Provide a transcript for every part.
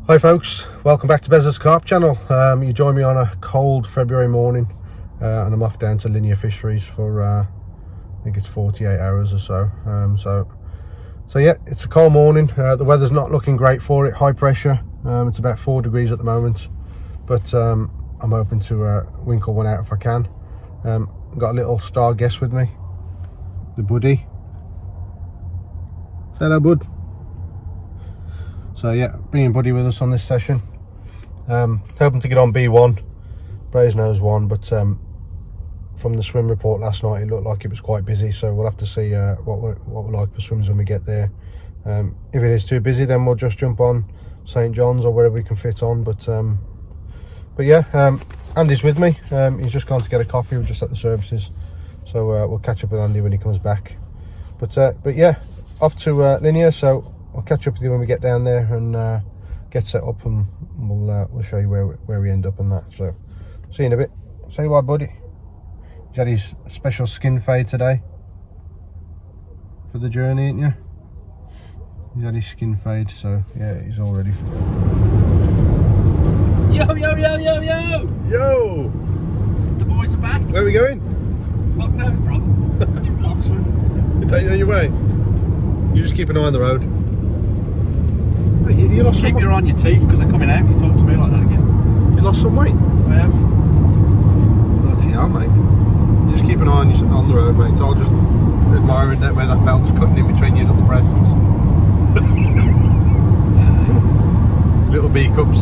Hi folks, welcome back to Bez's Carp channel. You join me on a cold February morning and I'm off down to Linear Fisheries for I think it's 48 hours or so. So yeah, it's a cold morning. The weather's not looking great for it, high pressure. It's about 4 degrees at the moment, but I'm hoping to winkle one out if I can. Got a little star guest with me, the buddy. Say hello, bud. So yeah, bringing Buddy with us on this session. Hoping to get on B1, Brasenose 1, but from the swim report last night it looked like it was quite busy, so we'll have to see what we're like for swims when we get there. If it is too busy, then we'll just jump on St John's or wherever we can fit on, but yeah, Andy's with me. He's just gone to get a coffee. We're just at the services, so we'll catch up with Andy when he comes back. But yeah, off to Linear, so I'll catch up with you when we get down there and get set up, and we'll show you where we end up and that. So see you in a bit. Say bye, buddy. He's had his special skin fade today for the journey, ain't you? He's had his skin fade, so yeah, he's all ready for it. Yo, yo, yo, yo, yo! Yo! The boys are back. Where are we going? Fuck no, bro. Oxford. You don't know your way? You just keep an eye on the road. Hey, you lost Keep some your eye on your teeth because they're coming out. You talk to me like that again. You lost some weight? I have. Bloody hell, mate. You just keep an eye on the road, mate. So I'll just admiring that where that belt's cutting in between your little breasts. Little B cups.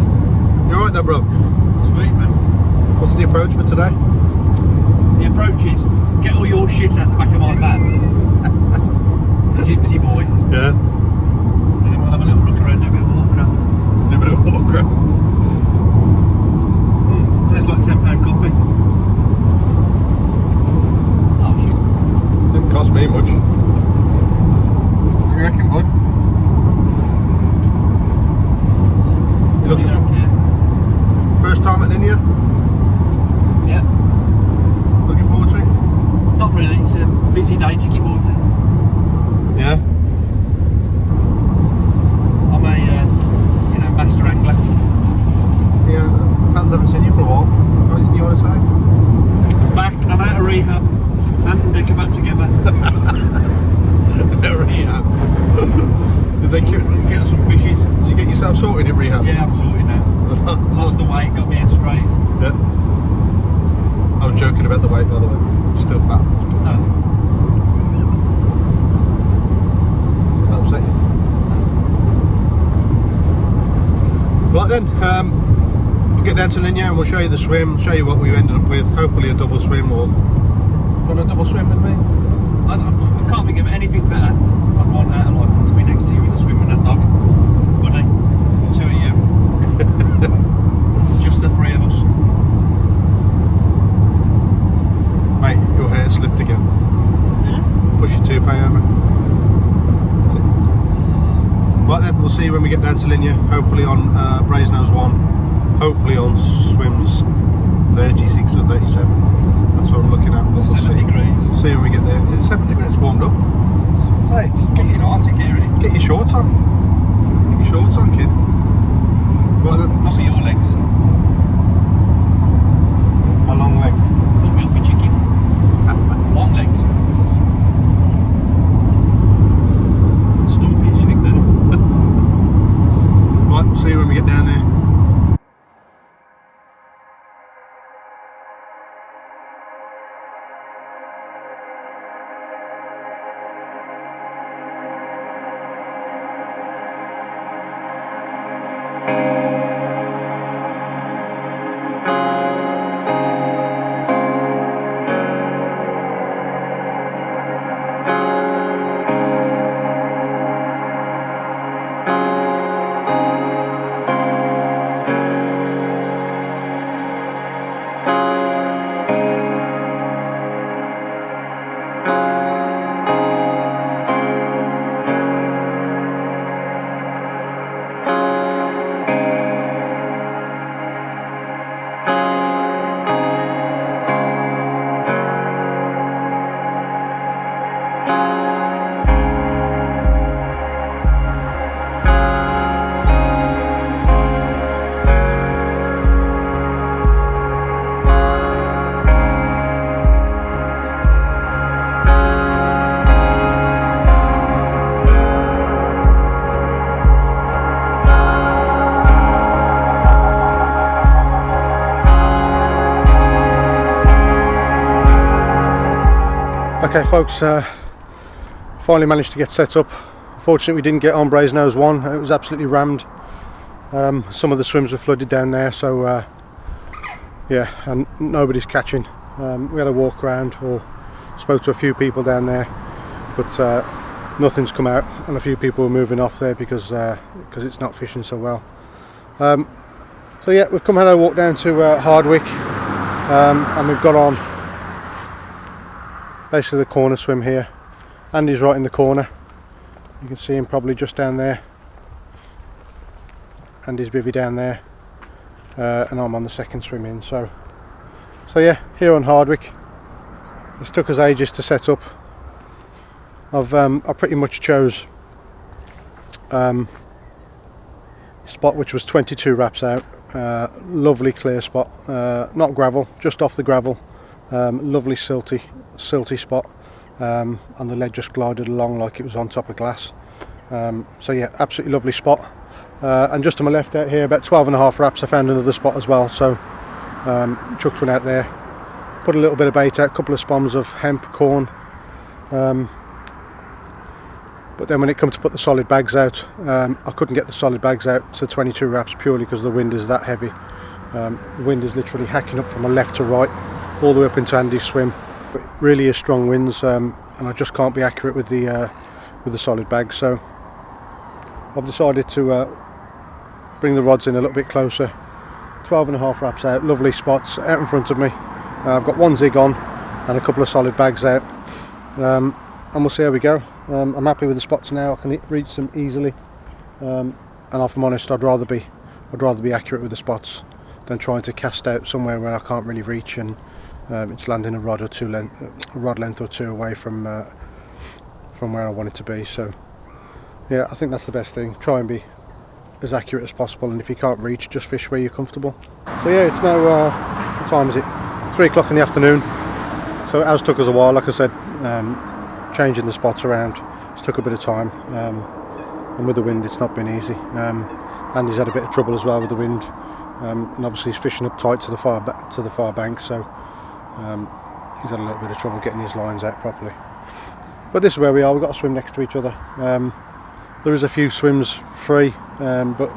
You alright there, bro? Sweet, man. What's the approach for today? The approach is get all your shit out the back of my van. Gypsy boy. Yeah. And then we'll have a little look around, do a bit of watercraft. Do a bit of watercraft. Tastes like £10 coffee. Oh shit. Didn't cost me much. What do you reckon, bud? You looking don't care. First time at Linear? Yeah. Looking forward to it? Not really. It's a busy day to get water. Yeah. I'm a master angler. Yeah. Fans haven't seen you for a while. What is it you want to say? I'm back. I'm out of rehab. And Dick are back together. Rehab. Did they Get us some fishes. Did you get yourself sorted in rehab? Yeah, I'm sorted now. Lost the weight, got me head straight. Yeah. I was joking about the weight, by the way. Still fat. No. Does that upset you? Right then, we'll get down to Linear and we'll show you the swim, show you what we ended up with. Hopefully a double swim, or want a double swim with me? I can't think of anything better I'd want out of life than to be next to you in a swim with that dog. Buddy, the two of you. Just the three of us. Mate, your hair slipped again. Yeah. Push your toupee over. Right then, we'll see you when we get down to Linear. Hopefully on Brasenose 1. Hopefully on swims 36 or 37. That's what I'm looking at. We'll 7 see. degrees. See when we get there. Is it 7 degrees? It's warmed up. Hey, Get in Arctic here, innit? get your shorts on. Get your shorts on, kid. Right then. Not for your legs. My long legs. Not me off my chicken. Long legs. Stumpies, you think then? Right, we'll see you when we get down there. Okay folks, finally managed to get set up. Fortunately we didn't get on Brasenose 1, it was absolutely rammed. Some of the swims were flooded down there, so yeah, and nobody's catching. We had a walk around, or spoke to a few people down there, but nothing's come out, and a few people were moving off there because it's not fishing so well. So yeah, we've come had a walk down to Hardwick, and we've got on basically the corner swim here. Andy's right in the corner, you can see him probably just down there. Andy's bivvy down there, and I'm on the second swim in. So yeah, here on Hardwick. It's took us ages to set up. I pretty much chose a spot which was 22 wraps out. Lovely clear spot, not gravel, just off the gravel. Lovely silty spot, and the lead just glided along like it was on top of glass. So yeah, absolutely lovely spot. And just to my left out here, about 12.5 wraps, I found another spot as well, so chucked one out there, put a little bit of bait out, a couple of spoms of hemp, corn, but then when it comes to put the solid bags out, I couldn't get the solid bags out to 22 wraps purely because the wind is that heavy. The wind is literally hacking up from my left to right, all the way up into Andy's swim. It really is strong winds, and I just can't be accurate with the solid bags, so I've decided to bring the rods in a little bit closer. 12.5 wraps out, lovely spots out in front of me. I've got one zig on and a couple of solid bags out, and we'll see how we go. I'm happy with the spots now. I can reach them easily, and if I'm honest, I'd rather be accurate with the spots than trying to cast out somewhere where I can't really reach, and it's landing a rod length or two away from where I want it to be. So yeah, I think that's the best thing. Try and be as accurate as possible, and if you can't reach, just fish where you're comfortable. So yeah, it's now what time is it? 3 o'clock in the afternoon. So it has took us a while, like I said. Changing the spots around, it's took a bit of time, and with the wind it's not been easy. Andy's had a bit of trouble as well with the wind, and obviously he's fishing up tight to the far bank, so he's had a little bit of trouble getting his lines out properly. But this is where we are. We've got to swim next to each other. There is a few swims free, but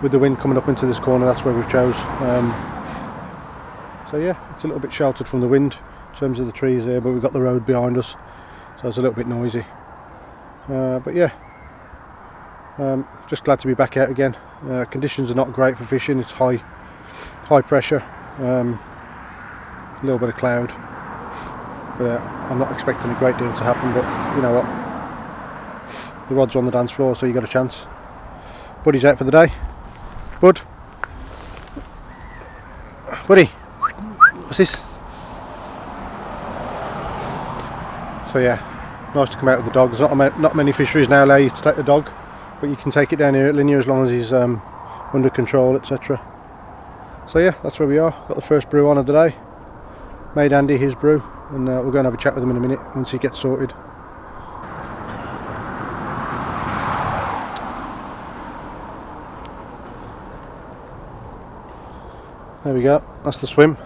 with the wind coming up into this corner, that's where we've chose. So yeah, it's a little bit sheltered from the wind in terms of the trees here, but we've got the road behind us, so it's a little bit noisy. But yeah, just glad to be back out again. Conditions are not great for fishing. It's high pressure, a little bit of cloud, but I'm not expecting a great deal to happen. But you know what, the rods are on the dance floor, so you got a chance. Buddy's out for the day. Buddy, what's this? So yeah, nice to come out with the dog. There's not many fisheries now allow you to take the dog, but you can take it down here at Linear as long as he's under control, etc. So yeah, that's where we are. Got the first brew on of the day. Made Andy his brew, and we'll go and have a chat with him in a minute once he gets sorted. There we go, that's the swim.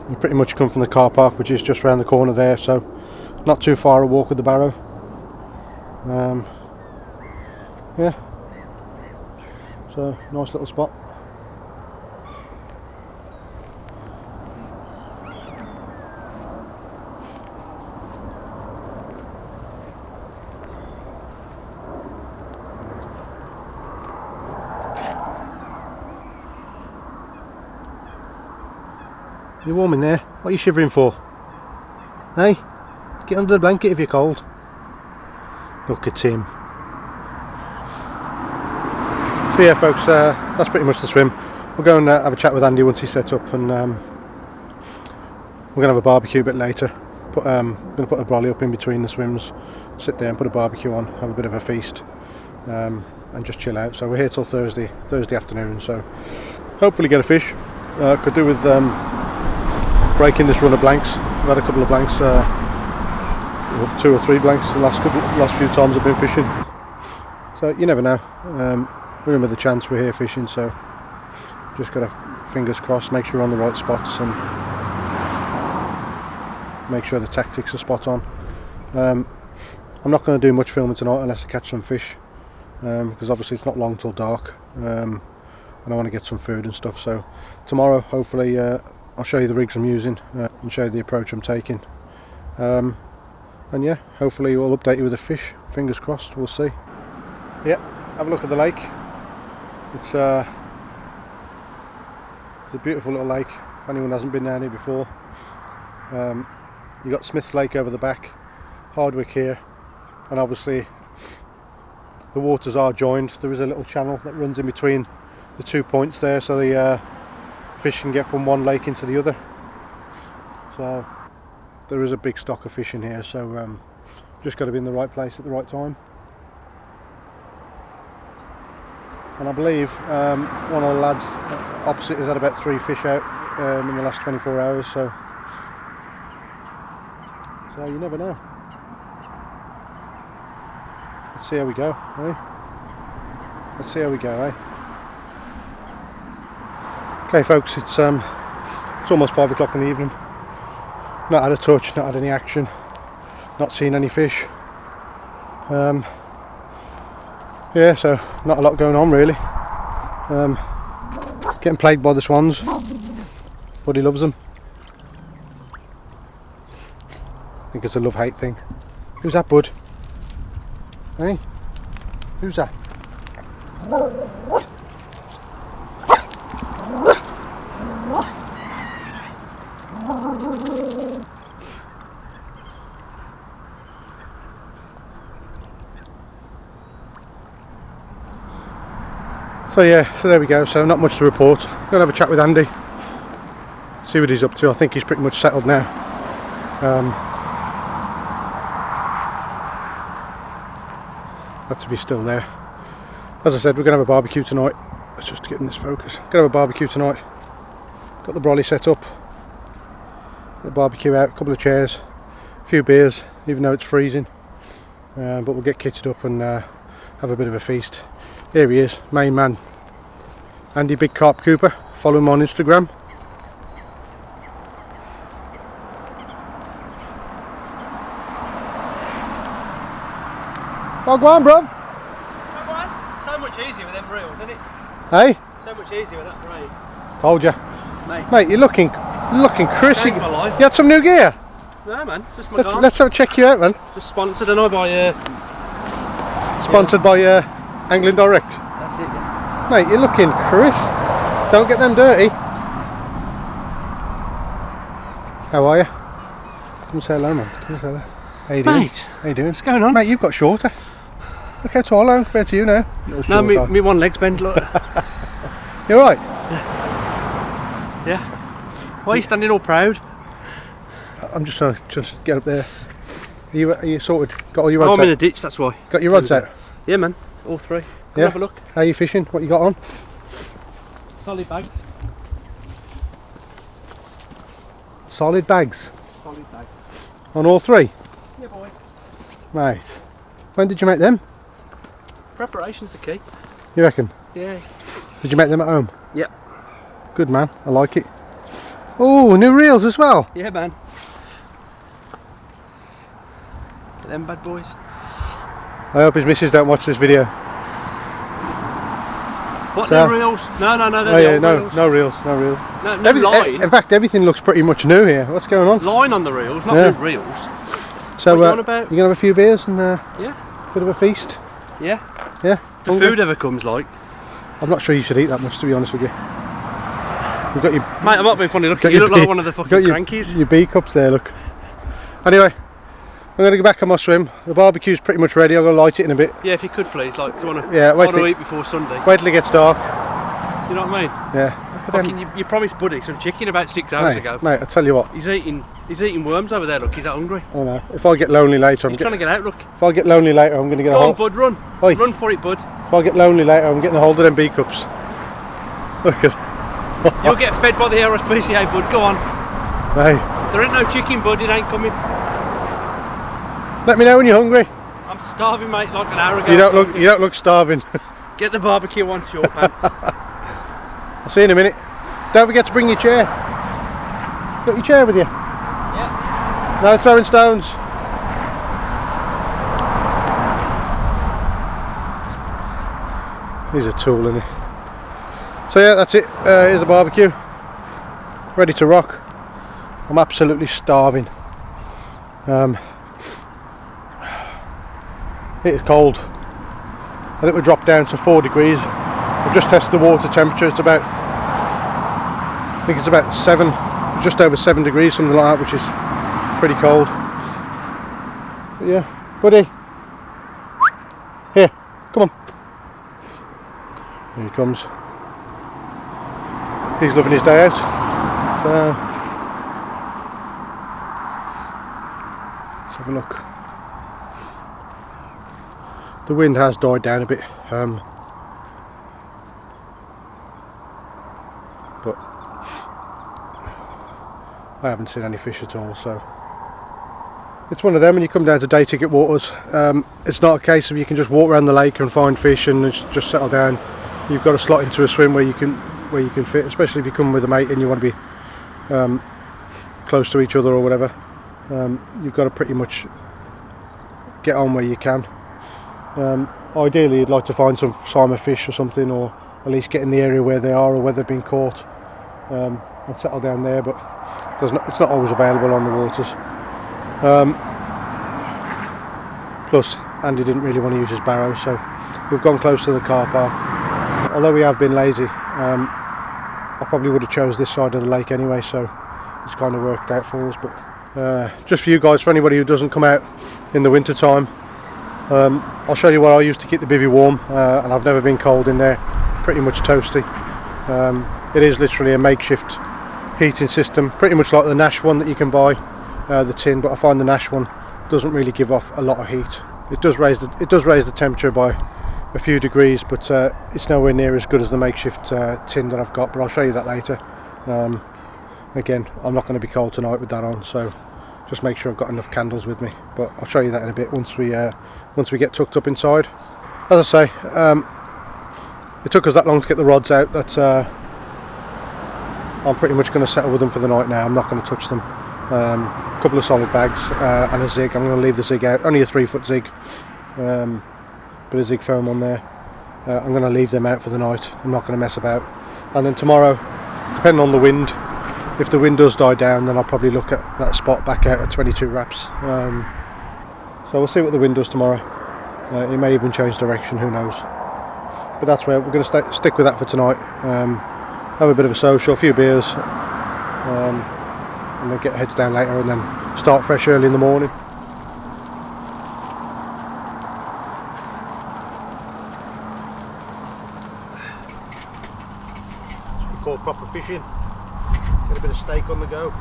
We pretty much come from the car park, which is just round the corner there, so not too far a walk with the barrow. Yeah, so nice little spot. You're warm in there. What are you shivering for? Hey? Get under the blanket if you're cold. Look at him. So yeah folks, that's pretty much the swim. We'll go and have a chat with Andy once he's set up, and we're going to have a barbecue a bit later. I'm going to put a brolly up in between the swims, sit there and put a barbecue on, have a bit of a feast, and just chill out. So we're here till Thursday afternoon, so hopefully get a fish. Could do with breaking this run of blanks. I've had a couple of blanks, 2 or 3 blanks the last few times I've been fishing. So you never know. We're in with a chance. We're here fishing, so just got to fingers crossed, make sure we're on the right spots, and make sure the tactics are spot on. I'm not going to do much filming tonight unless I catch some fish, because obviously it's not long till dark, and I want to get some food and stuff. So tomorrow hopefully I'll show you the rigs I'm using and show you the approach I'm taking, and yeah, hopefully we'll update you with the fish. Fingers crossed, we'll see. Yeah, have a look at the lake. It's a beautiful little lake. If anyone hasn't been down here before, you got Smith's Lake over the back, Hardwick here, and obviously the waters are joined. There is a little channel that runs in between the 2 points there, so the fish can get from one lake into the other. So there is a big stock of fish in here, so just got to be in the right place at the right time. And I believe one of the lads opposite has had about 3 fish out in the last 24 hours, so you never know. Let's see how we go, eh? Let's see how we go, eh? Okay folks, it's almost 5 o'clock in the evening. Not had a touch, not had any action, not seen any fish. Yeah, so not a lot going on really. Getting plagued by the swans. Buddy loves them. I think it's a love-hate thing. Who's that, bud? Hey? Who's that? So yeah, so there we go. So not much to report. Gonna have a chat with Andy, see what he's up to. I think he's pretty much settled now. That's to be still there. As I said, we're gonna have a barbecue tonight. Let's just get in this focus. Gonna have a barbecue tonight. Got the brolly set up. Got the barbecue out, a couple of chairs, a few beers, even though it's freezing. But we'll get kitted up and have a bit of a feast. Here he is, main man, Andy Big Carp Cooper. Follow him on Instagram. Oh, go on, bro. Come on. So much easier with them reels, isn't it? Hey? So much easier with that braid. Told you. Mate, you're looking crisp. Changed my life. You had some new gear? No, man, just my Let's have a check you out, man. Just sponsored, and I by Sponsored by Angling Direct. That's it, yeah. Mate, you're looking crisp. Don't get them dirty. How are you? Come and say hello, man. Come and say hello. How you doing? Mate, how you doing? what's going on? Mate, you've got shorter. Look how tall I am compared to you now. No, me one leg's bent, look. You alright? Yeah. Why are you standing all proud? I'm just trying to just get up there. Are you sorted? Got all your rods I'm out? in a ditch, that's why. Got your rods out? Yeah, man. All 3. Come have a look. How are you fishing? What you got on? Solid bags. Solid bags? Solid bags. On all 3? Yeah, boy. Mate, when did you make them? Preparation's the key. You reckon? Yeah. Did you make them at home? Yep. Good man, I like it. Oh, new reels as well. Yeah, man. Get them bad boys. I hope his missus don't watch this video. What, So- no reels? No, Oh they're yeah, the no, old reels. no reels, no reels. No, no line. In fact, everything looks pretty much new here. What's going on? Line on the reels, not Yeah. new reels. So, What are you on about? you gonna have a few beers and Yeah. bit of a feast? Yeah. Yeah. If the Hungry? food ever comes, like. I'm not sure you should eat that much, to be honest with you. You've got your Mate, I'm not being funny. Look, got you your look like bee- one of the you've fucking got your, crankies. your B cups there, look. Anyway, I'm going to go back on my swim. The barbecue's pretty much ready. I'm going to light it in a bit. Yeah, if you could please, like, do you want to? Yeah, I wait want to till- eat before Sunday. Wait till it gets dark. You know what I mean? Yeah. Look at them. Fucking, you promised Buddy some chicken about 6 hours ago. Mate, I tell you what. He's eating worms over there. Look, he's that hungry. I know. If I get lonely later, He's trying to get out. Look. if I get lonely later, I'm going to get Go a on, hold. Bud, run. Oi. Run for it, Bud. If I get lonely later, I'm getting a hold of them B cups. Look at. You'll get fed by the RSPCA, Bud. Go on. Hey, There ain't no chicken, Bud. It ain't coming. let me know when you're hungry. I'm starving, mate. Like an hour ago. You don't look starving. Get the barbecue on short pants. I'll see you in a minute. Don't forget to bring your chair. Got your chair with you? Yeah. No throwing stones. He's a tool, isn't he? So yeah, that's it. Here's the barbecue. Ready to rock. I'm absolutely starving. It is cold. I think we dropped down to 4 degrees. I've just tested the water temperature. It's about, I think it's about 7, just over 7 degrees, something like that, which is pretty cold. But yeah, buddy. Here, come on. Here he comes. He's loving his day out. So, let's have a look. The wind has died down a bit, but I haven't seen any fish at all, so it's one of them. When you come down to day ticket waters, it's not a case of you can just walk around the lake and find fish and just settle down. You've got to slot into a swim where you can fit, especially if you come with a mate and you want to be close to each other or whatever. You've got to pretty much get on where you can. Ideally you'd like to find some salmon fish or something, or at least get in the area where they are or where they've been caught, and settle down there, but it's not always available on the waters. Plus Andy didn't really want to use his barrow, so we've gone close to the car park. Although we have been lazy, I probably would have chose this side of the lake anyway, so it's kind of worked out for us. But just for you guys, for anybody who doesn't come out in the winter time, I'll show you what I use to keep the bivvy warm, and I've never been cold in there. Pretty much toasty. It is literally a makeshift heating system, pretty much like the Nash one that you can buy, the tin, but I find the Nash one doesn't really give off a lot of heat. It does raise the temperature by a few degrees, but it's nowhere near as good as the makeshift tin that I've got, but I'll show you that later. Again, I'm not going to be cold tonight with that on, so just make sure I've got enough candles with me, but I'll show you that in a bit once we get tucked up inside. As I say, it took us that long to get the rods out that I'm pretty much going to settle with them for the night now. I'm not going to touch them. A couple of solid bags and a zig. I'm going to leave the zig out, only a 3-foot zig, but a zig foam on there. I'm going to leave them out for the night. I'm not going to mess about. And then tomorrow, depending on the wind, if the wind does die down, then I'll probably look at that spot back out at 22 wraps. So we'll see what the wind does tomorrow. It may even change direction, who knows. But that's where we're going to stick with that for tonight. Have a bit of a social, a few beers, and then get heads down later and then start fresh early in the morning. That's what we call proper fishing. Get a bit of steak on the go.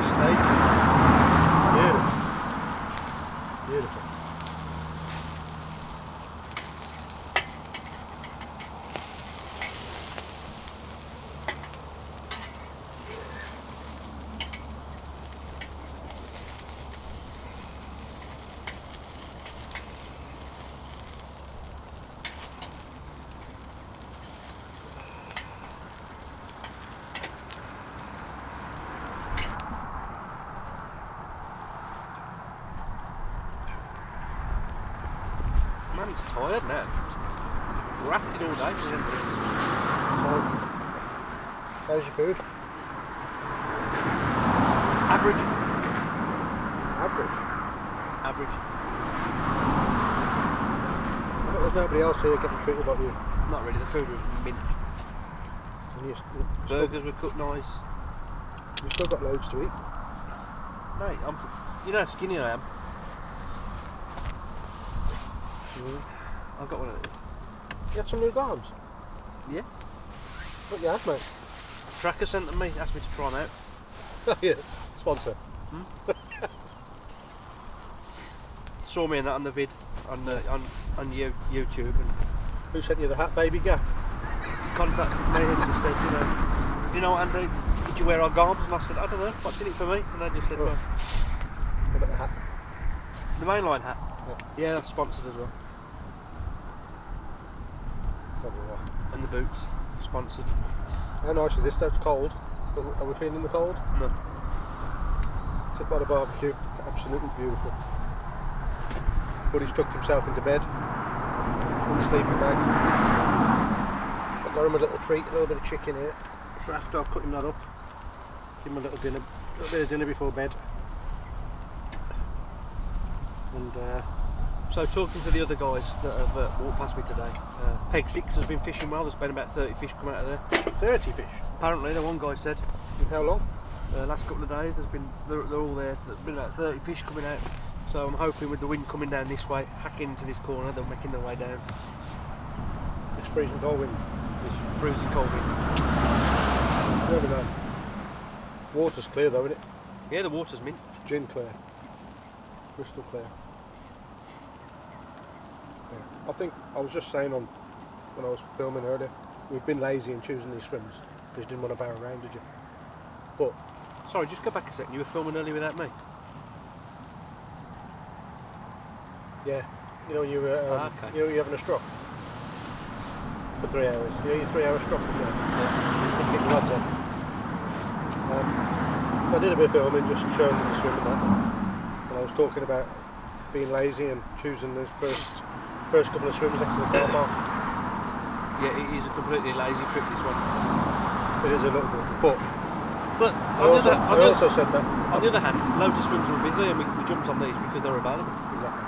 Steak. Beautiful. Beautiful. Man's tired now. Rafted all day. So, how's your food? Average. Average. Average. I bet there's nobody else here getting treated like you. Not really. The food was mint. And Burgers were cooked nice. you've still got loads to eat. Mate, you know how skinny I am. I've got one of these. You had some new arms? Yeah. What you had, mate? Tracker sent them me, asked me to try them out. Yeah, sponsor. Saw me in that on the vid on YouTube, and Who sent you the hat, baby gap? contacted me and just said, you know what, Andy, did you wear our garbs? And I said, I don't know, what's in it for me? And they just said, well, What about the hat? the mainline hat. Yeah. Yeah, that's sponsored as well. Probably not. And the boots, sponsored. How nice is this though? It's cold. But are we feeling the cold? No. Sit by the barbecue, it's absolutely beautiful. Buddy's tucked himself into bed, in the sleeping bag. I've got him a little treat, a little bit of chicken here. For after I've cut him that up, give him a little dinner, a little bit of dinner before bed. And so talking to the other guys that have walked past me today, Peg 6 has been fishing well. There's been about 30 fish come out of there. 30 fish? Apparently, the one guy said. In how long? Last couple of days, they're all there. There's been about 30 fish coming out. So I'm hoping with the wind coming down this way, hacking into this corner, they're making their way down. It's freezing cold wind. It's freezing cold wind. You never know. Water's clear though, isn't it? Yeah, the water's mint. It's gin clear. Crystal clear. Yeah. I think I was just saying when I was filming earlier, we've been lazy in choosing these swims. You just didn't want to bow around, did you? But sorry, just go back a second. You were filming earlier without me. yeah, you know when you were okay. you know you're having a stroke for 3 hours. You know your 3 hour stroke. Yeah. You couldn't get your rods on. So I did a bit of filming, just showing them the swim and that. And I was talking about being lazy and choosing the first couple of swims next to the car park. Yeah, it is a completely lazy trip, this one. It is a little bit, but I also said that. On the other hand, loads of swims were busy and we jumped on these because they were available. Exactly.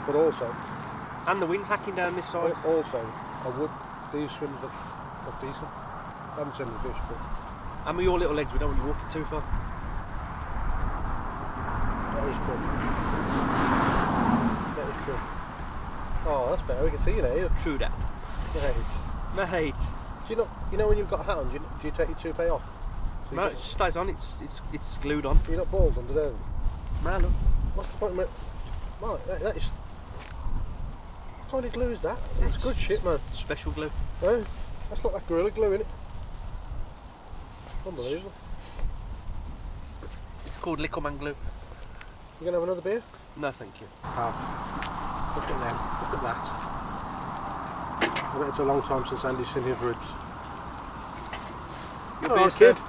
But also, and the wind's hacking down this side. These swims look decent. I haven't seen the fish, but. And with your little legs, we don't want you walking too far. That is true. That is true. Oh, that's better. We can see you there. True that. Mate. Do you know when you've got a hat on, do you take your toupee off? So No, it just stays on. It's glued on. You're not bald under there. Man, look. What's the point of it? Right, that is. What kind of glue is that? It's good shit, man. Special glue. Oh, that's like that Gorilla Glue, isn't it? Unbelievable. It's called Lickleman glue. You gonna have another beer? No, thank you. Oh, look at them. Look at that. I bet it's a long time since Andy's seen his ribs. Your Oh, beer, kid. sir?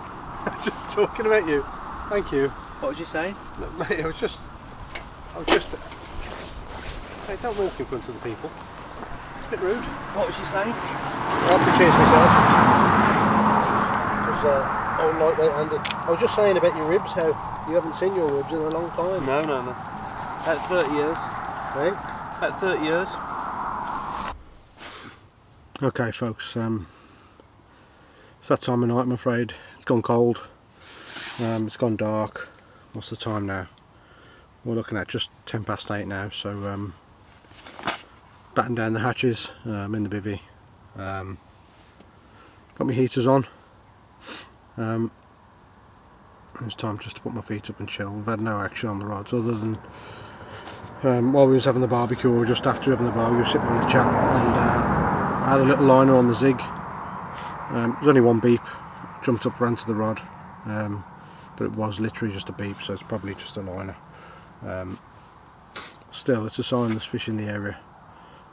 Just talking about you. Thank you. What was you saying? Look, mate, I was just. Hey, don't walk in front of the people. It's a bit rude. What was you saying? I have to chase myself. Because old lightweight Andy. I was just saying about your ribs, how you haven't seen your ribs in a long time. No. About 30 years. Hey? About 30 years. Okay, folks. It's that time of night, I'm afraid. It's gone cold. It's gone dark. What's the time now? We're looking at just 10 past 8 now, so batten down the hatches, in the bivvy. Got my heaters on. It's time just to put my feet up and chill. We've had no action on the rods other than while we was having the barbecue, or just after having the barbecue, sitting on the chat, and I had a little liner on the zig. There was only one beep. Jumped up, ran to the rod, but it was literally just a beep, so it's probably just a liner. Still, it's a sign there's fish in the area,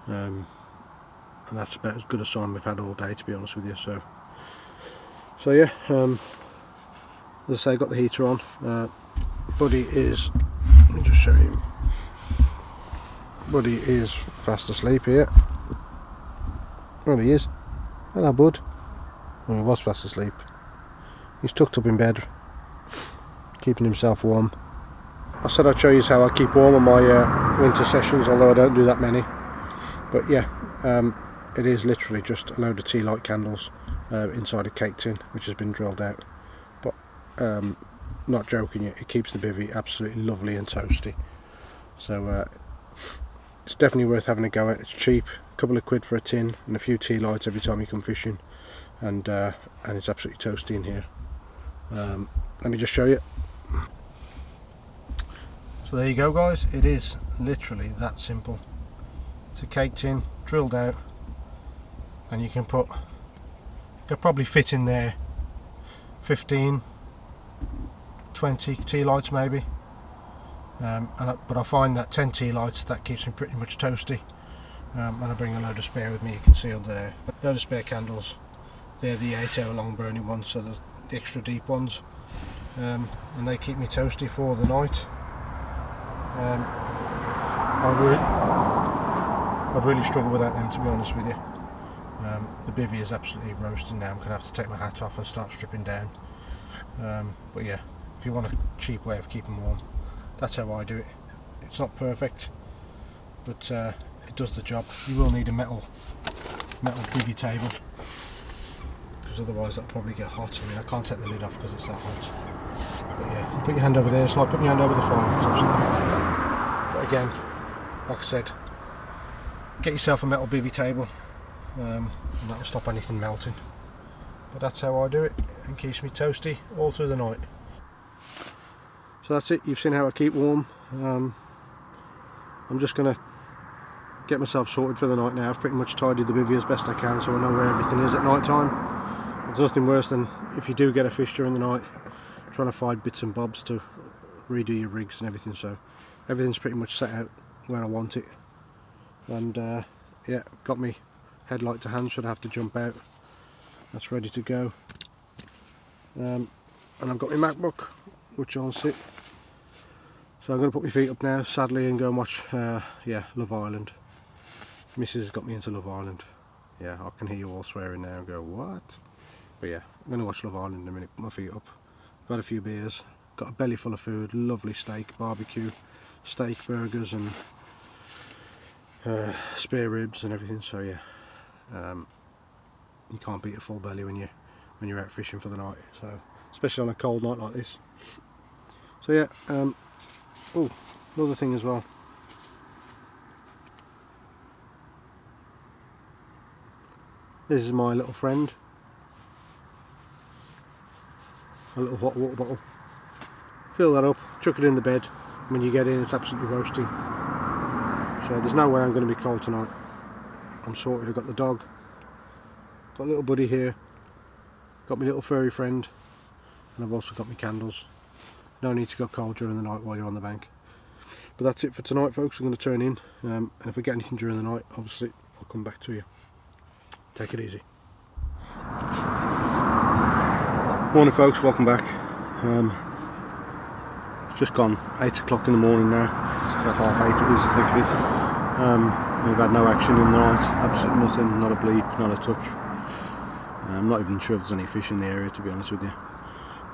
and that's about as good a sign we've had all day, to be honest with you. So yeah, as I say, got the heater on. Buddy is, let me just show you. Buddy is fast asleep here. Well, he is. Hello, bud. Well, he was fast asleep. He's tucked up in bed, keeping himself warm. I said I'd show you how I keep warm on my winter sessions, although I don't do that many. But yeah, it is literally just a load of tea light candles inside a cake tin, which has been drilled out. But not joking you, it keeps the bivvy absolutely lovely and toasty. So it's definitely worth having a go at. It's cheap, a couple of quid for a tin and a few tea lights every time you come fishing, and it's absolutely toasty in here. Let me just show you. So there you go, guys. It is literally that simple. It's a cake tin drilled out, and you can probably fit in there 15, 20 tea lights maybe. But I find that 10 tea lights, that keeps me pretty much toasty. And I bring a load of spare with me. You can see under there, a load of spare candles. They're the 8 hour long burning ones, so the extra deep ones, and they keep me toasty for the night. I'd really struggle without them, to be honest with you. The bivvy is absolutely roasting now. I'm going to have to take my hat off and start stripping down. But yeah, if you want a cheap way of keeping warm, that's how I do it. It's not perfect, but it does the job. You will need a metal bivvy table, because otherwise that'll probably get hot. I mean, I can't take the lid off because it's that hot. But yeah, you put your hand over there. It's like putting your hand over the fire. It's absolutely beautiful. But again, like I said, get yourself a metal bivvy table, and that'll stop anything melting. But that's how I do it, and keeps me toasty all through the night. So that's it. You've seen how I keep warm. I'm just going to get myself sorted for the night now. I've pretty much tidied the bivvy as best I can, so I know where everything is at night time. There's nothing worse than if you do get a fish during the night, trying to find bits and bobs to redo your rigs and everything. So everything's pretty much set out where I want it. And yeah, got me headlight to hand, should I have to jump out. That's ready to go. And I've got my MacBook, which I'll sit. So I'm going to put my feet up now, sadly, and go and watch yeah, Love Island. Mrs. has got me into Love Island. Yeah, I can hear you all swearing now and go, what? But yeah, I'm going to watch Love Island in a minute, put my feet up. I've had a few beers, got a belly full of food, lovely steak, barbecue, steak, burgers and spare ribs and everything. So yeah, you can't beat a full belly when you're out fishing for the night. So especially on a cold night like this. So yeah, oh, another thing as well. This is my little friend. A little hot water bottle. Fill that up, chuck it in the bed. When you get in, it's absolutely roasting. So there's no way I'm going to be cold tonight. I'm sorted. I've got the dog, got a little buddy here, got my little furry friend, and I've also got my candles. No need to go cold during the night while you're on the bank. But that's it for tonight, folks. I'm going to turn in, and if I get anything during the night, obviously I'll come back to you. Take it easy. Morning, folks, welcome back. It's just gone 8 o'clock in the morning now. About 8:30 it is, I think it is. We've had no action in the night, absolutely nothing, not a bleep, not a touch. I'm not even sure if there's any fish in the area, to be honest with you.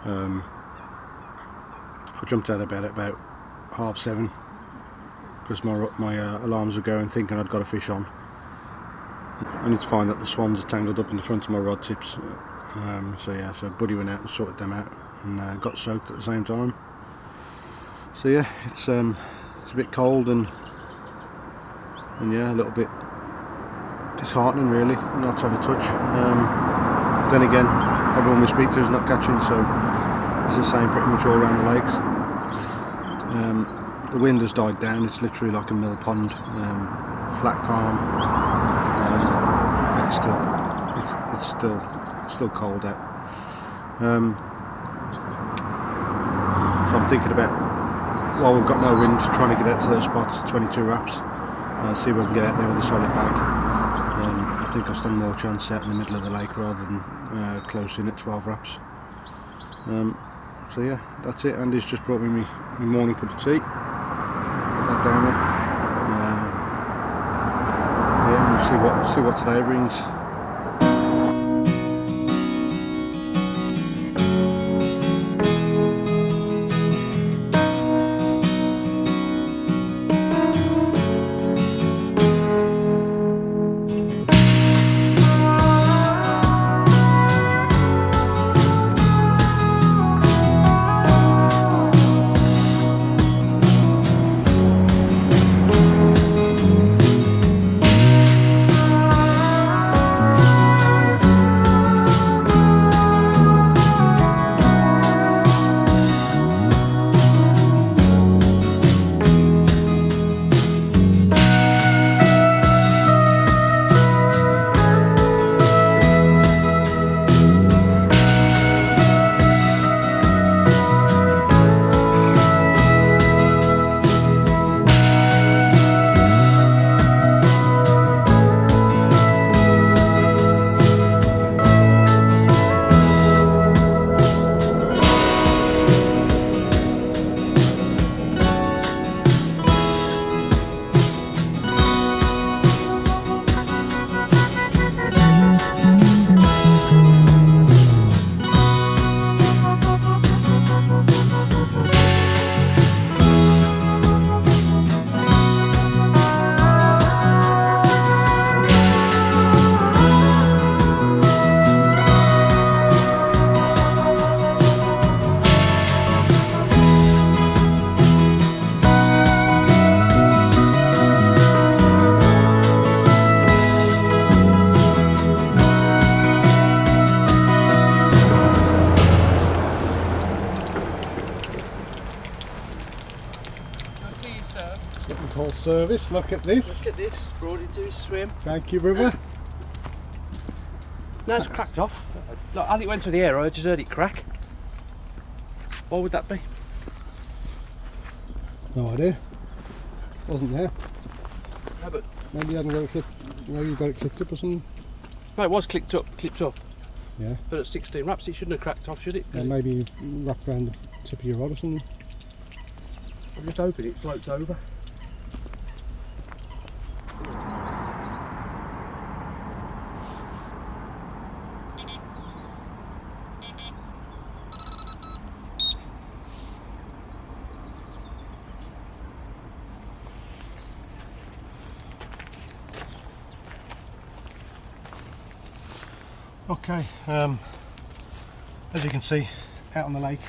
I jumped out of bed at about 7:30 because my alarms were going, thinking I'd got a fish on. I need to find that the swans are tangled up in the front of my rod tips. So yeah, so Buddy went out and sorted them out, and got soaked at the same time. So yeah, it's a bit cold and yeah, a little bit disheartening really not to have a touch. Then again, everyone we speak to is not catching, so it's the same pretty much all around the lakes. The wind has died down. It's literally like a mill pond, flat calm. It's still cold out. So I'm thinking about, while we've got no wind, trying to get out to those spots, 22 wraps, see if we can get out there with a solid bag. I think I'll stand more chance out in the middle of the lake rather than close in at 12 wraps. So yeah, that's it. Andy's just brought me my morning cup of tea. Get that down there. Yeah, we'll see what today brings. service. Look at this. Look at this. Brought it to his swim. Thank you, brother. Now it's cracked off. Like, as it went through the air, I just heard it crack. Why would that be? No idea. Wasn't there. No, but Maybe you hadn't got it clipped. Maybe you got it clipped up or something. no, it was clipped up. Yeah. But at 16 wraps, it shouldn't have cracked off, should it? And maybe you wrapped around the tip of your rod or something. I'm just hoping it floats over. Okay, as you can see, out on the lake,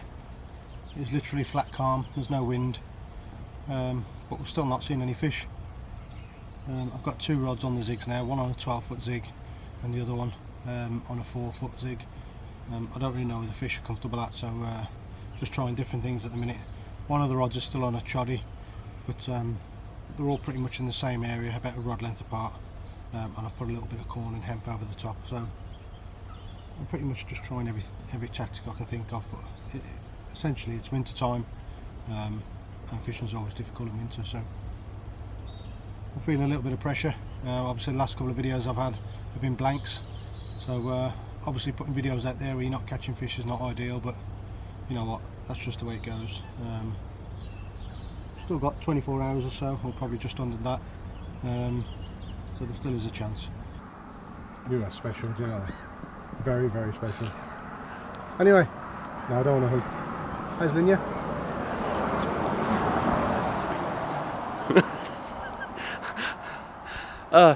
it's literally flat calm, there's no wind, but we're still not seeing any fish. I've got two rods on the zigs now, one on a 12-foot zig and the other one on a 4-foot zig. I don't really know where the fish are comfortable at, so just trying different things at the minute. One of the rods is still on a choddy, but they're all pretty much in the same area, about a rod length apart, and I've put a little bit of corn and hemp over the top, so I'm pretty much just trying every tactic I can think of, but essentially it's winter time, and fishing's always difficult in winter, so I'm feeling a little bit of pressure. Obviously the last couple of videos I've had have been blanks, so obviously putting videos out there where you're not catching fish is not ideal, but you know what, that's just the way it goes. Still got 24 hours or so, or probably just under that, so there still is a chance. You are special, do you know? Very, very special. Anyway, no, I don't want to hook. How's Linya?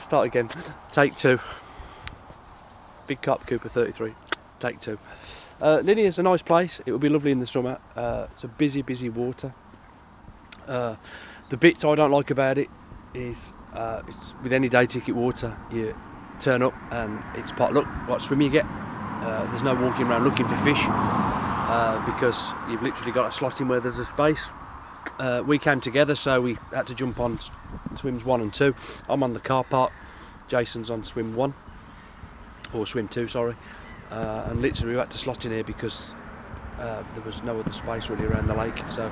Start again. Take two. Big Carp Cooper 33. Take two. Linya's a nice place. It will be lovely in the summer. It's a busy, busy water. The bits I don't like about it is it's with any day ticket water, you turn up and it's pot luck what swim you get. There's no walking around looking for fish because you've literally got a slot in where there's a space. We came together, so we had to jump on swims 1 and 2. I'm on the car part, Jason's on swim 1 or swim 2, sorry, and literally we had to slot in here because there was no other space really around the lake, so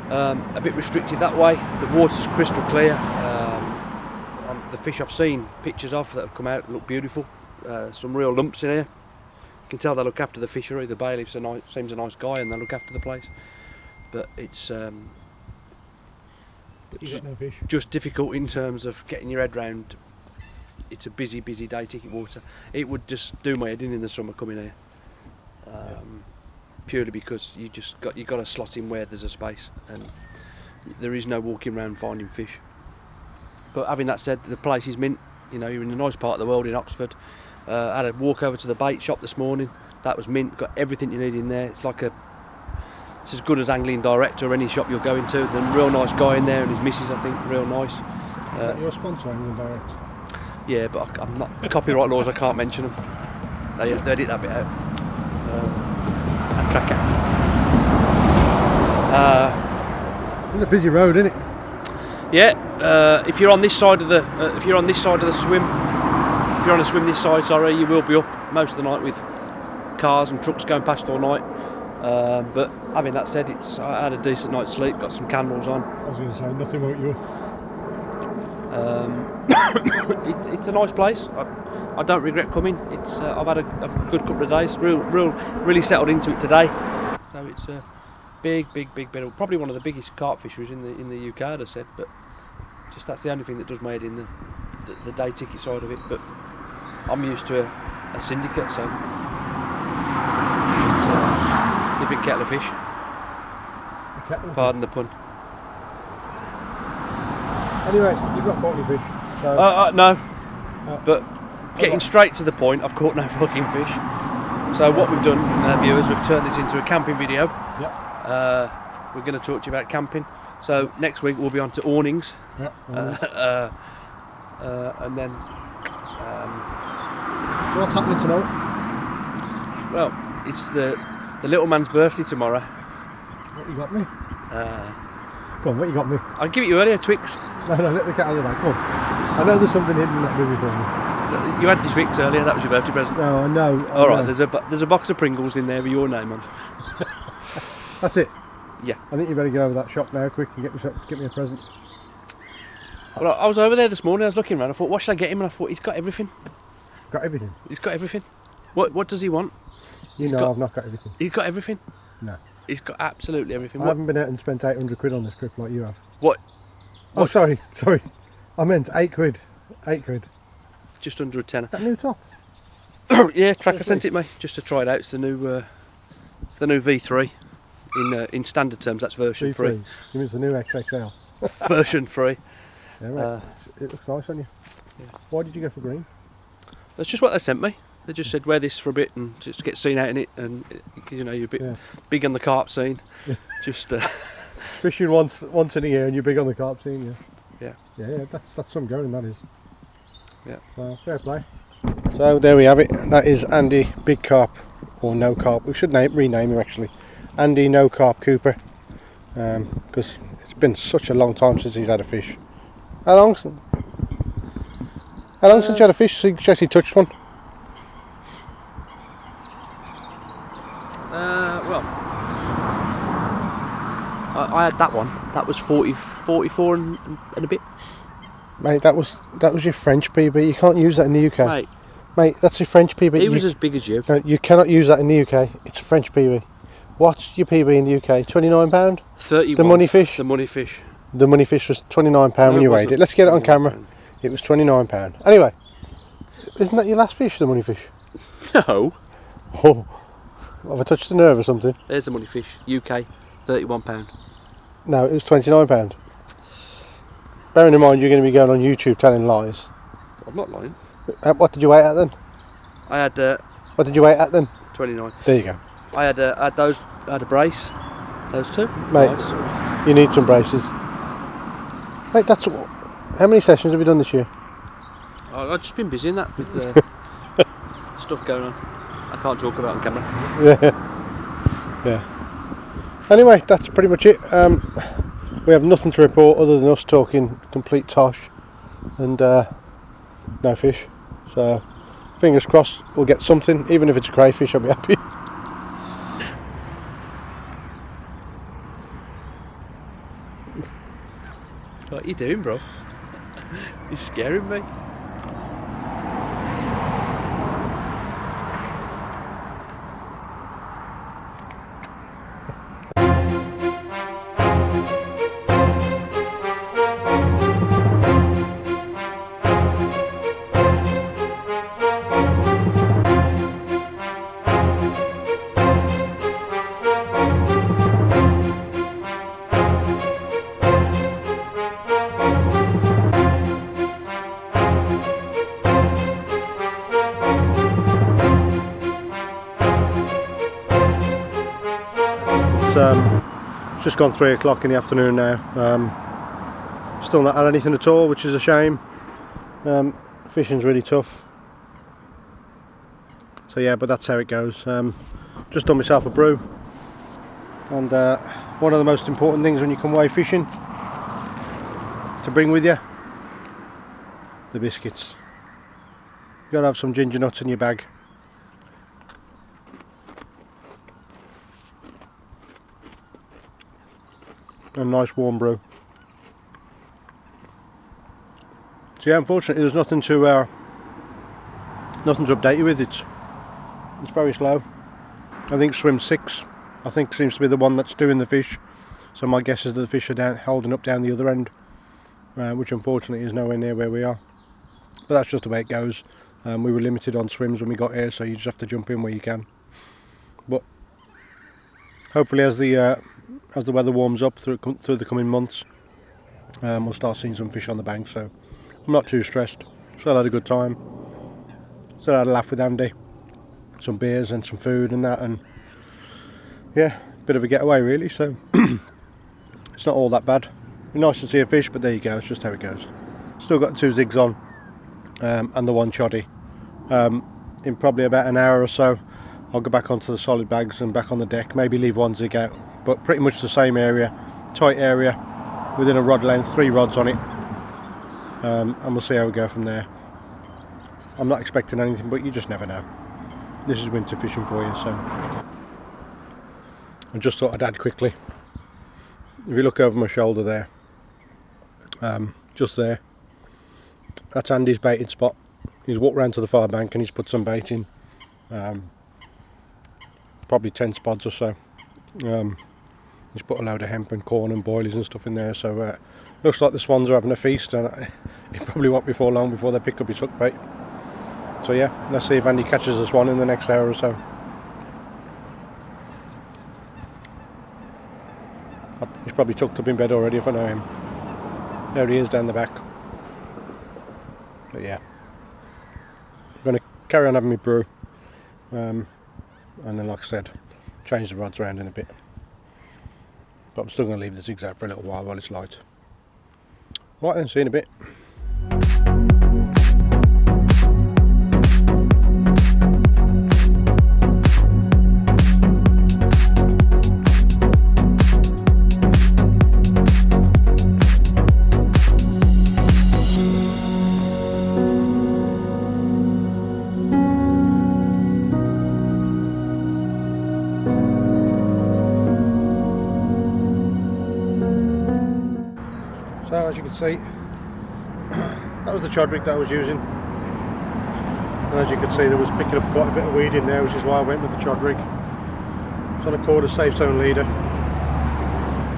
a bit restricted that way. The water's crystal clear. The fish I've seen pictures of that have come out look beautiful. Some real lumps in here. You can tell they look after the fishery. The bailiff seems a nice guy and they look after the place. But it's You got no fish. just difficult in terms of getting your head round. It's a busy, busy day ticket water. It would just do my head in the summer coming here. Purely because you got to slot in where there's a space and there is no walking around finding fish. But having that said, the place is mint. You know, you're in a nice part of the world in Oxford. I had a walk over to the bait shop this morning. That was mint. Got everything you need in there. It's as good as Angling Direct or any shop you're going to. The real nice guy in there and his missus, I think, real nice. Is that your sponsor, Angling Direct? Yeah, but I'm not. Copyright laws, I can't mention them. They have to edit that bit out. And track it. It's a busy road, isn't it? Yeah, if you're on this side of the swim, if you're on a swim this side, sorry, you will be up most of the night with cars and trucks going past all night. But having that said, I had a decent night's sleep, got some candles on. I was going to say, nothing woke you up. It's a nice place. I don't regret coming. I've had a good couple of days. Really settled into it today. So it's a big bit. Probably one of the biggest carp fisheries in the UK, I'd have said. But just that's the only thing that does my head in the day ticket side of it. But I'm used to a syndicate, so it's a different kettle of fish. Pardon the pun. Anyway, you've not caught any fish. So No. But getting straight to the point, I've caught no fucking fish. So what we've done, viewers, we've turned this into a camping video. Yeah. We're going to talk to you about camping. So next week we'll be on to awnings. Yeah. And then. So what's happening tonight? Well, it's the little man's birthday tomorrow. What you got me? Come on, what you got me? I'll give it you earlier, Twix. No, let the cat out of the bag. Come on. I know there's something hidden in that movie for me. You had your Twix earlier, that was your birthday present. No, I know. Alright, there's a box of Pringles in there with your name on. That's it. Yeah. I think you better get over that shop now quick and get me a present. Well, I was over there this morning, I was looking around, I thought, what should I get him? And I thought, he's got everything. Got everything? He's got everything. What does he want? I've not got everything. He's got everything? No. He's got absolutely everything. I haven't been out and spent 800 quid on this trip like you have. What? Oh, sorry. I meant 8 quid. 8 quid. Just under a tenner. Is that new top? Yeah, Tracker sent it me, just to try it out. It's the new V3. In standard terms, that's version 3. You mean it's the new XXL? Version 3. Yeah, right. It looks nice on you. Yeah. Why did you go for green? That's just what they sent me. They just said wear this for a bit and just get seen out in it, and you know you're a bit big on the carp scene. Just fishing once in a year, and you're big on the carp scene. Yeah. Yeah. That's some going. That is. Yeah. So fair play. So there we have it. That is Andy Big Carp, or No Carp. We should rename him actually. Andy No Carp Cooper, because it's been such a long time since he's had a fish. How long since you had a fish? Jesse touched one. Well, I had that one. That was 44 and a bit. Mate, that was your French PB. You can't use that in the UK. Mate, that's your French PB. He was as big as you. No, you cannot use that in the UK. It's a French PB. What's your PB in the UK? £29? 31. The money fish? The money fish. The money fish was £29 when you weighed it. Let's get it on camera. It was £29. Anyway, isn't that your last fish, the money fish? No. Oh, have I touched the nerve or something? There's the money fish. UK, £31. No, it was £29. Bearing in mind you're going to be going on YouTube telling lies. I'm not lying. What did you weigh at then? I had. What did you weigh at then? 29. There you go. I had a brace. Those two. Mate, nice. You need some braces. Mate, that's how many sessions have you done this year? I've just been busy in that with stuff going on. I can't talk about on camera. Yeah. Anyway, that's pretty much it. We have nothing to report other than us talking complete tosh and no fish. So fingers crossed we'll get something. Even if it's a crayfish, I'll be happy. What are you doing, bro? You're scaring me. It's just gone 3 o'clock in the afternoon now. Still not had anything at all, which is a shame. Fishing's really tough. So yeah, but that's how it goes. Just done myself a brew. And one of the most important things when you come away fishing to bring with you, the biscuits. You gotta have some ginger nuts in your bag. A nice warm brew. So yeah, unfortunately there's nothing to update you with. It's very slow. I think swim 6 seems to be the one that's doing the fish. So my guess is that the fish are holding up down the other end, which unfortunately is nowhere near where we are. But that's just the way it goes. We were limited on swims when we got here, so you just have to jump in where you can. But hopefully as the weather warms up through the coming months, we'll start seeing some fish on the bank. So I'm not too stressed. Still had a good time. Still had a laugh with Andy. Some beers and some food and that, and yeah, bit of a getaway really. So it's not all that bad. Be nice to see a fish, but there you go. It's just how it goes. Still got 2 zigs on, and the 1 choddy. In probably about an hour or so, I'll go back onto the solid bags and back on the deck. Maybe leave 1 zig out, but pretty much the same area, tight area. within a rod length, 3 rods on it, and we'll see how we go from there. I'm not expecting anything, but you just never know. This is winter fishing for you, so I just thought I'd add quickly. If you look over my shoulder there, just there, that's Andy's baited spot. He's walked round to the far bank and he's put some bait in, probably 10 spods or so. He's put a load of hemp and corn and boilies and stuff in there, so looks like the swans are having a feast, and it probably won't be for long before they pick up his hook bait. So yeah, let's see if Andy catches a swan in the next hour or so. He's probably tucked up in bed already if I know him. There he is down the back. But yeah, I'm going to carry on having my brew, and then like I said, change the rods around in a bit. But I'm still going to leave the zigzag for a little while it's light. Right then, see you in a bit. So as you can see, that was the chod rig that I was using, and as you can see there was picking up quite a bit of weed in there, which is why I went with the chod rig. It's on a 1/4 safe zone leader.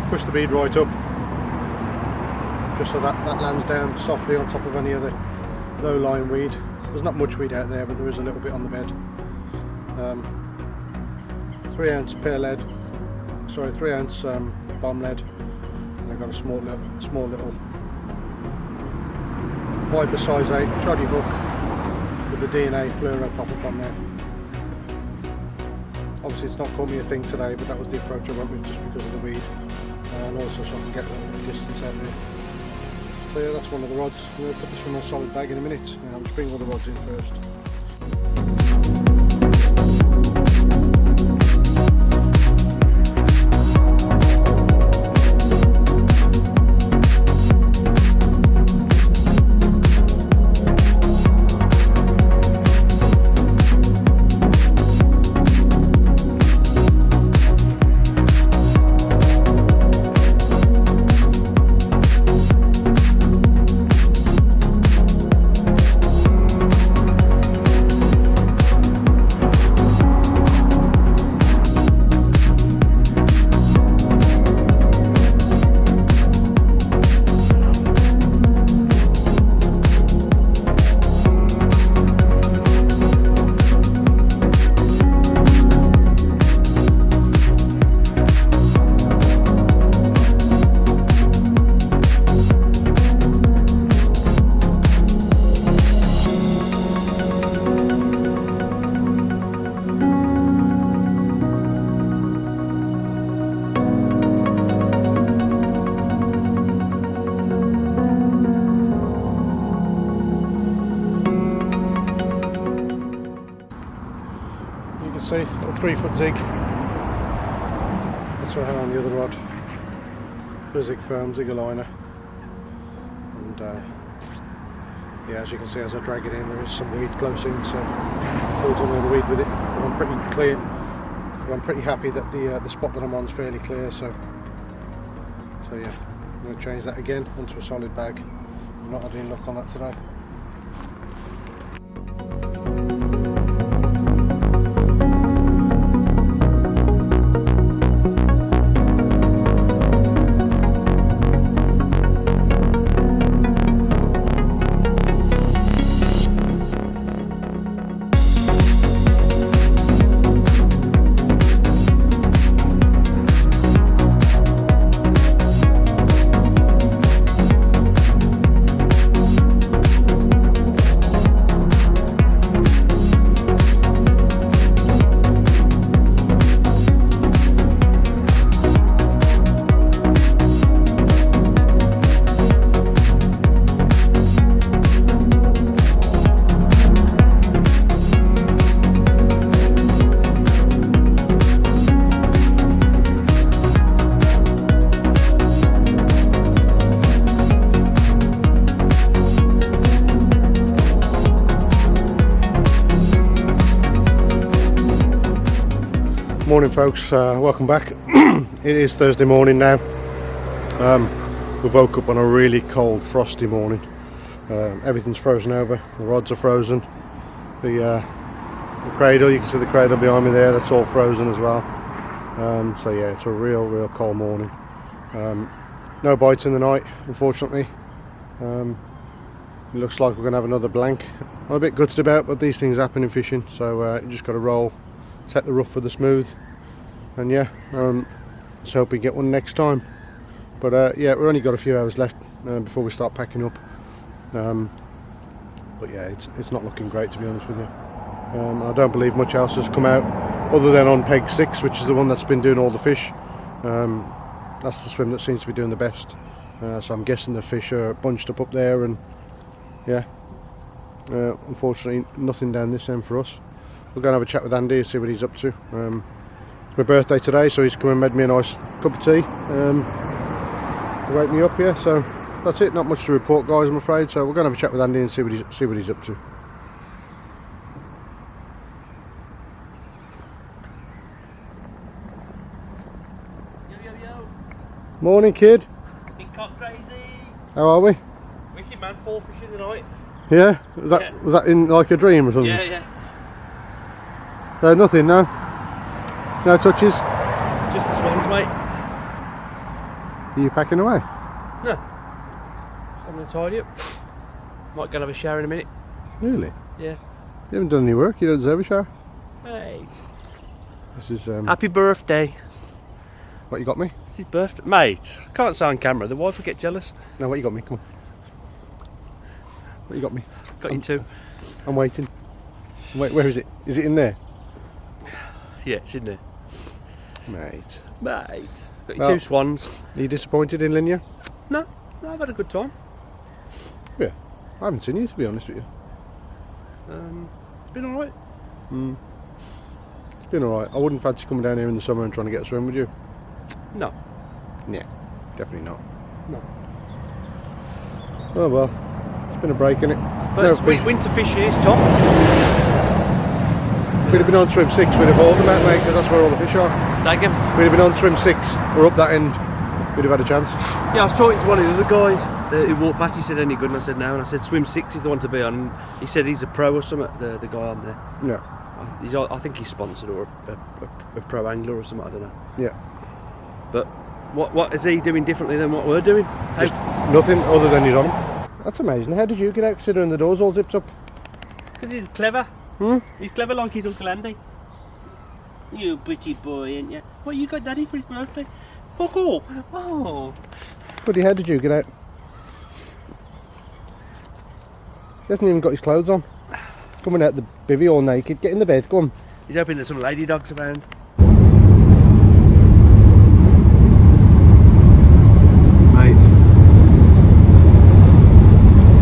Push the bead right up, just so that lands down softly on top of any other low lying weed. There's not much weed out there, but there is a little bit on the bed. 3 ounce pear lead, sorry 3 ounce bomb lead. I've got a small little Viper size 8 troddy hook with the DNA fluoro pop-up on there. Obviously it's not caught me a thing today, but that was the approach I went with just because of the weed, and also so I can get a little bit of distance out there. So yeah, that's one of the rods. I'm going to put this one in a solid bag in a minute. I'll just bring all the rods in first. See, little 3-foot zig. That's what I have on the other rod. Zig foam, zig liner. And yeah, as you can see, as I drag it in, there is some weed close in, so it pulls on all the weed with it. But I'm pretty clear. But I'm pretty happy that the spot that I'm on is fairly clear. So yeah, I'm going to change that again onto a solid bag. I've not had any luck on that today. Morning folks, welcome back. It is Thursday morning now. We woke up on a really cold, frosty morning. Everything's frozen over, the rods are frozen. The cradle, you can see the cradle behind me there, that's all frozen as well. So yeah, it's a real cold morning. No bites in the night, unfortunately. It looks like we're going to have another blank. I'm a bit gutted about, but these things happen in fishing, so you just got to roll, take the rough for the smooth, and yeah, let's hope we get one next time. But yeah, we've only got a few hours left before we start packing up. But yeah, it's not looking great, to be honest with you. I don't believe much else has come out other than on peg 6, which is the one that's been doing all the fish. That's the swim that seems to be doing the best. So I'm guessing the fish are bunched up there, and yeah, unfortunately nothing down this end for us. We'll go and have a chat with Andy and see what he's up to. It's my birthday today, so he's come and made me a nice cup of tea to wake me up here. So that's it, not much to report, guys, I'm afraid. So we're going to have a chat with Andy and see what he's up to. Yo. Morning, kid. Big cock crazy. How are we? Wicked man, 4 fish in the night. Yeah? Was that in like a dream or something? Yeah. No, nothing, no? No touches? Just the swans, mate. Are you packing away? No. I'm going to tidy up. Might go and have a shower in a minute. Really? Yeah. You haven't done any work, you don't deserve a shower. Mate. This is Happy birthday. what you got me? It's his birthday. Mate, I can't say on camera, the wife will get jealous. No, what you got me? Come on. What you got me? Got you two. I'm waiting. Wait, where is it? Is it in there? Yeah, it's in there. Mate. Got you Well, 2 swans. Are you disappointed in Linya? No, I've had a good time. Yeah. I haven't seen you, to be honest with you. It's been alright. It's been alright. I wouldn't fancy coming down here in the summer and trying to get a swim, would you? No. Yeah, definitely not. No. Oh well, it's been a break, innit? But it's winter fishing is tough. If we'd have been on swim 6, we'd have hauled them out, mate, because that's where all the fish are. Say again? If we'd have been on swim 6, or up that end, we'd have had a chance. Yeah, I was talking to one of the other guys who walked past. He said, any good? And I said, no. And I said, swim 6 is the one to be on. And he said he's a pro or something, the guy on there. Yeah. I think he's sponsored, or a pro angler or something, I don't know. Yeah. But what is he doing differently than what we're doing? Just nothing other than he's on them. That's amazing. How did you get out considering the door's all zipped up? Because he's clever. He's clever like his Uncle Andy. You pretty boy, ain't you? What you got Daddy for his birthday? Fuck all. Oh. Buddy, how did you get out? He hasn't even got his clothes on. Coming out the bivvy all naked. Get in the bed, go on. He's hoping there's some lady dogs around. Mate.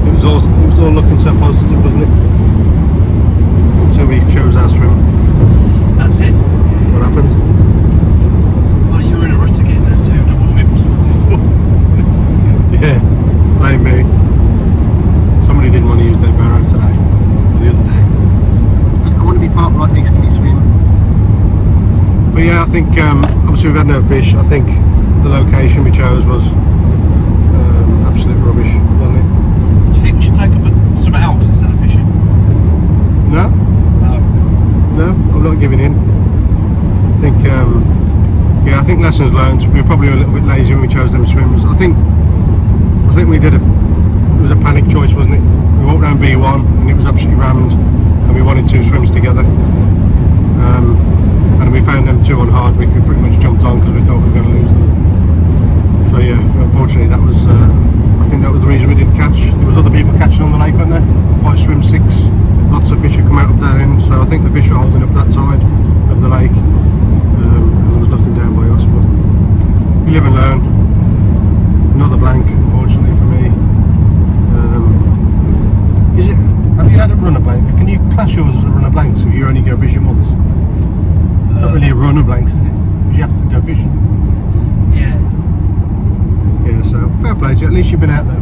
It was all looking so positive, wasn't it? So we chose our swim. That's it. What happened? Well, you were in a rush to get in those 2 double swims. Yeah, blame me. Somebody didn't want to use their barrow today, or the other day. I want to be parked right next to me swim. But yeah, I think obviously we've had no fish. I think the location we chose was absolute rubbish, wasn't it? Do you think we should take up something else instead of fishing? No? No, I'm not giving in. I think, yeah, I think lessons learned. We were probably a little bit lazy when we chose them swims. I think we did it was a panic choice, wasn't it? We walked around B1 and it was absolutely rammed, and we wanted 2 swims together. And we found them 2 on Hardwick. We pretty much jumped on because we thought we were going to lose them. So yeah, unfortunately that was, I think that was the reason we didn't catch. There was other people catching on the lake, weren't there? By swim 6. Lots of fish had come out up that end, so I think the fish were holding up that side of the lake, and there was nothing down by us, but we live and learn. Another blank, unfortunately for me. Have you had a runner blank? Can you class yours as a runner blanks if you only go fishing once? It's not really a runner blanks, is it? Because you have to go fishing. Yeah. Yeah, so fair play to you, at least you've been out there.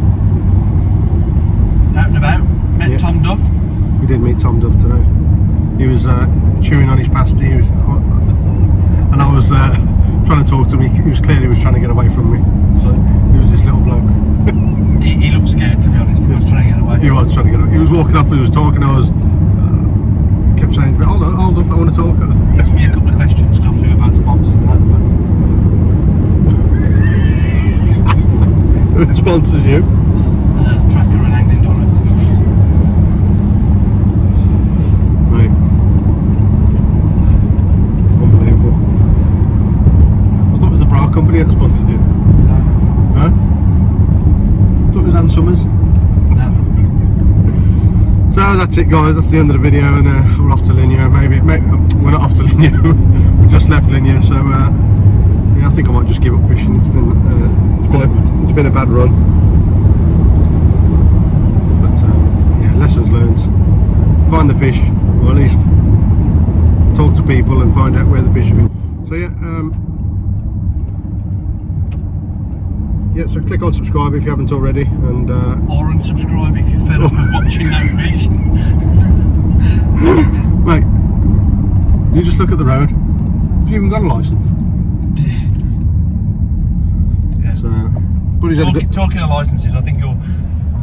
Out and about. Met Tom Duff. We did meet Tom Duff today. He was chewing on his pasty. and I was trying to talk to him. He was clearly trying to get away from me. So he was this little bloke. He looked scared, to be honest. He was trying to get away. He was trying to get away. He was walking off. He was talking. I was kept saying, "Hold on, I want to talk." He asked me a couple of questions, talking about sponsors and that. Who sponsors you? Tracker and angling directors. Right. Unbelievable. I thought it was the bra company that sponsored you. No. Huh? I thought it was Ann Summers. No. So that's it, guys. That's the end of the video, and we're off to Linear. Maybe we're not off to Linear. We just left Linear, so yeah, I think I might just give up fishing. It's been a bad run, but yeah, lessons learned. Find the fish, or at least talk to people and find out where the fish have been. So yeah. Yeah, so click on subscribe if you haven't already, and Or unsubscribe if you're fed up of watching no fish. mate, you just look at the road. Have you even got a licence? Yeah. So, but he's had a good... Talking of licences, I think your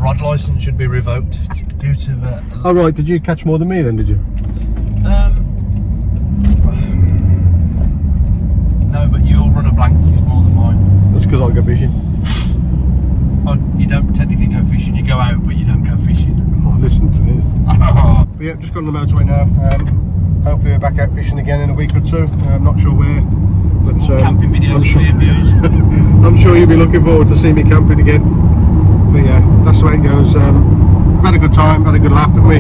rod licence should be revoked due to. Oh right, did you catch more than me then? Did you? No, but your run of blanks is more than mine. That's because I go fishing. Oh, you don't technically go fishing. You go out, but you don't go fishing. Oh, listen to this. But yeah, just got on the motorway now. Hopefully we're back out fishing again in a week or two. I'm not sure where, but More camping videos for your views. I'm sure you'll be looking forward to seeing me camping again. But yeah, that's the way it goes. We've had a good time, had a good laugh, haven't we?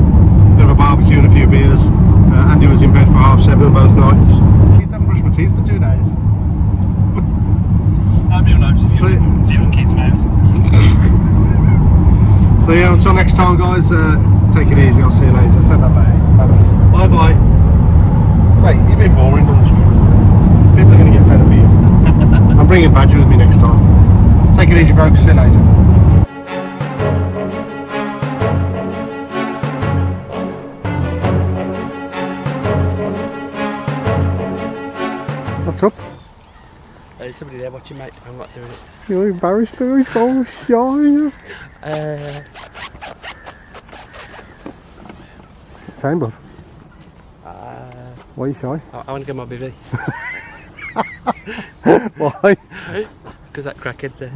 Bit of a barbecue and a few beers. Andy was in bed for 7:30 both nights. I haven't brushed my teeth for 2 days. Nobody will notice if you leave a kid's mouth. So yeah, until next time, guys, take it easy. I'll see you later. Say bye-bye. Bye-bye. Bye-bye. Mate, you've been boring on the street. People are going to get fed of you. I'm bringing Badger with me next time. Take it easy, folks. See you later. What's up? There's somebody there watching, mate. I'm not doing it. You're embarrassed, though. He's going shy. Same, bud. Why are you shy? I want to get my bivvy. Why? Because that crackhead's there.